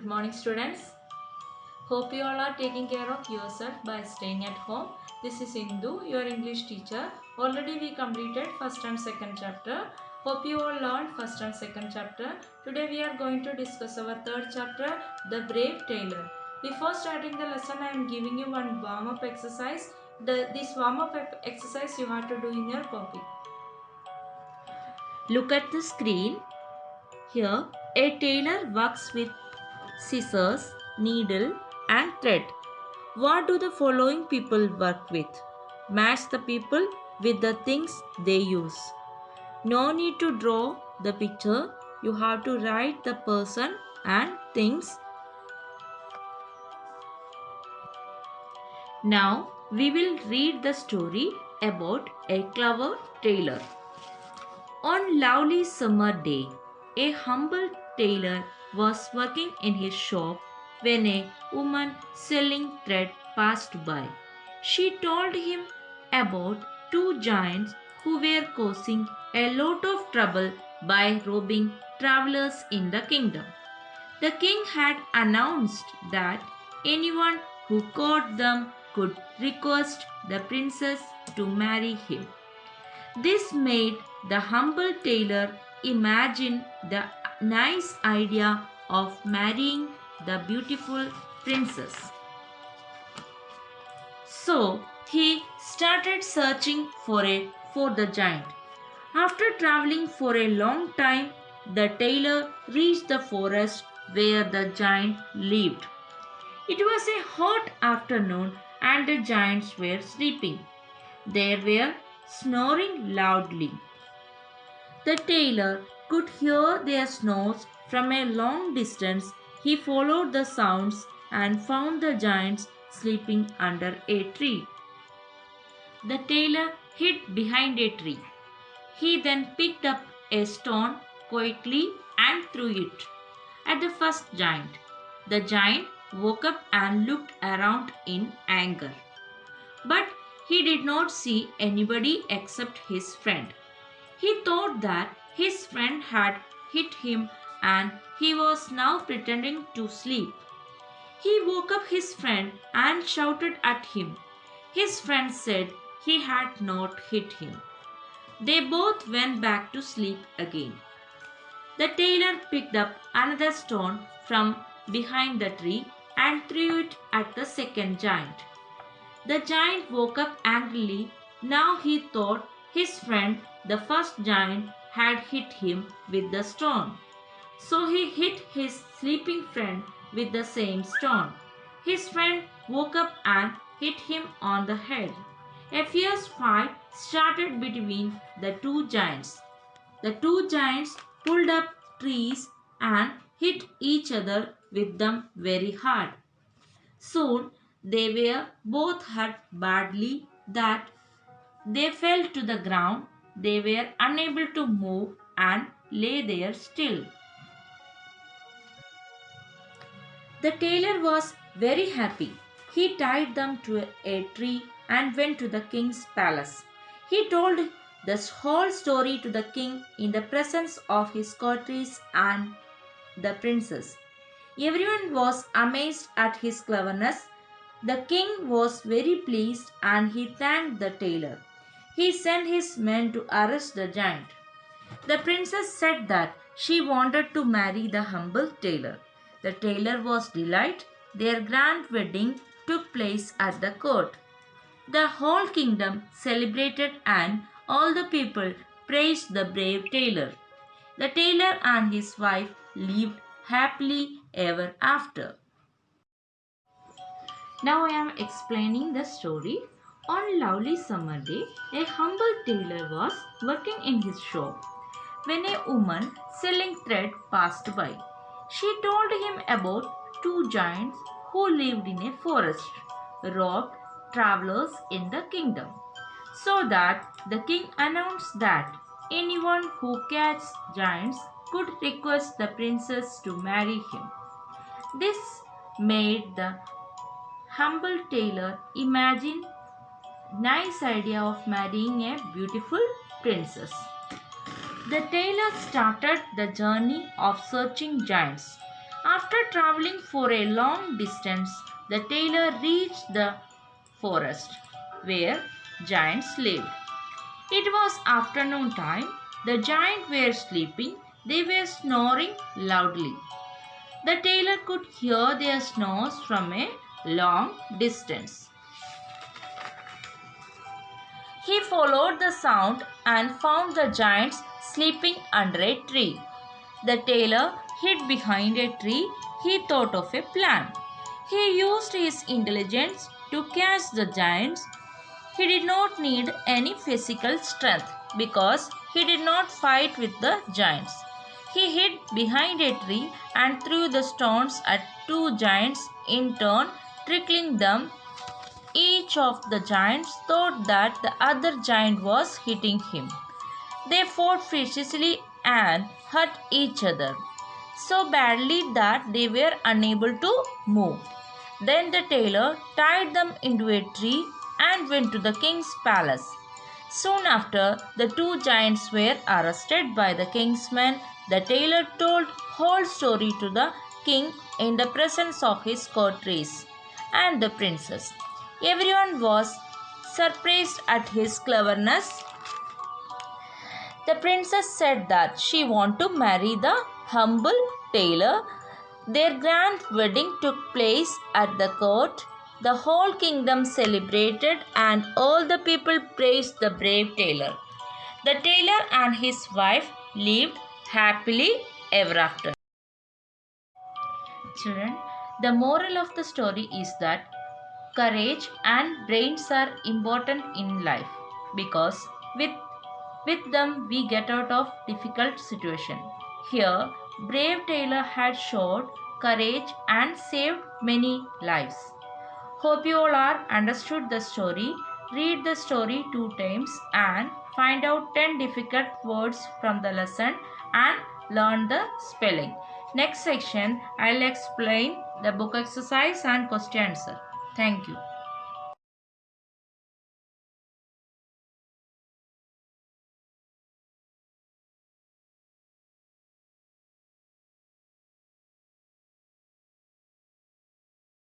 Good morning, students. Hope you all are taking care of yourself by staying at home. This is Indu, your English teacher. Already we completed first and second chapter. Hope you all learned first and second chapter. Today we are going to discuss our third chapter, The Brave Tailor. Before starting the lesson, I am giving you one warm-up exercise. This warm-up exercise you have to do in your copy. Look at the screen. Here, a tailor works with scissors, needle and thread. What do the following people work with? Match the people with the things they use. No need to draw the picture. You have to write the person and things. Now we will read the story about a clever tailor. On lovely summer day, a humble tailor was working in his shop when a woman selling thread passed by. She told him about two giants who were causing a lot of trouble by robbing travelers in the kingdom. The king had announced that anyone who caught them could request the princess to marry him. This made the humble tailor imagine the nice idea of marrying the beautiful princess. So he started searching for the giant. After traveling for a long time, the tailor reached the forest where the giant lived. It was a hot afternoon and the giants were sleeping. They were snoring loudly. The tailor could hear their snores from a long distance. He followed the sounds and found the giants sleeping under a tree. The tailor hid behind a tree. He then picked up a stone quietly and threw it at the first giant. The giant woke up and looked around in anger. But he did not see anybody except his friend. He thought that his friend had hit him and he was now pretending to sleep. He woke up his friend and shouted at him. His friend said he had not hit him. They both went back to sleep again. The tailor picked up another stone from behind the tree and threw it at the second giant. The giant woke up angrily. Now he thought his friend, the first giant, had hit him with the stone. So he hit his sleeping friend with the same stone. His friend woke up and hit him on the head. A fierce fight started between the two giants. The two giants pulled up trees and hit each other with them very hard. Soon they were both hurt badly that they fell to the ground. They were unable to move and lay there still. The tailor was very happy. He tied them to a tree and went to the king's palace. He told the whole story to the king in the presence of his courtiers and the princess. Everyone was amazed at his cleverness. The king was very pleased and he thanked the tailor. He sent his men to arrest the giant. The princess said that she wanted to marry the humble tailor. The tailor was delighted. Their grand wedding took place at the court. The whole kingdom celebrated and all the people praised the brave tailor. The tailor and his wife lived happily ever after. Now I am explaining the story. On lovely summer day, a humble tailor was working in his shop when a woman selling thread passed by. She told him about two giants who lived in a forest, robbed travelers in the kingdom. So that the king announced that anyone who catches giants could request the princess to marry him. This made the humble tailor imagine nice idea of marrying a beautiful princess. The tailor started the journey of searching giants. After traveling for a long distance, the tailor reached the forest where giants lived. It was afternoon time. The giants were sleeping. They were snoring loudly. The tailor could hear their snores from a long distance. He followed the sound and found the giants sleeping under a tree. The tailor hid behind a tree. He thought of a plan. He used his intelligence to catch the giants. He did not need any physical strength because he did not fight with the giants. He hid behind a tree and threw the stones at two giants in turn, trickling them. Each of the giants thought that the other giant was hitting him. They fought viciously and hurt each other so badly that they were unable to move. Then the tailor tied them into a tree and went to the king's palace. Soon after, the two giants were arrested by the king's men. The tailor told whole story to the king in the presence of his courtiers and the princess. Everyone was surprised at his cleverness. The princess said that she wanted to marry the humble tailor. Their grand wedding took place at the court. The whole kingdom celebrated and all the people praised the brave tailor. The tailor and his wife lived happily ever after. Children, the moral of the story is that courage and brains are important in life because with them we get out of difficult situation. Here, brave Taylor had showed courage and saved many lives. Hope you all are understood the story. Read the story 2 times and find out 10 difficult words from the lesson and learn the spelling. Next section, I'll explain the book exercise and question answer. Thank you.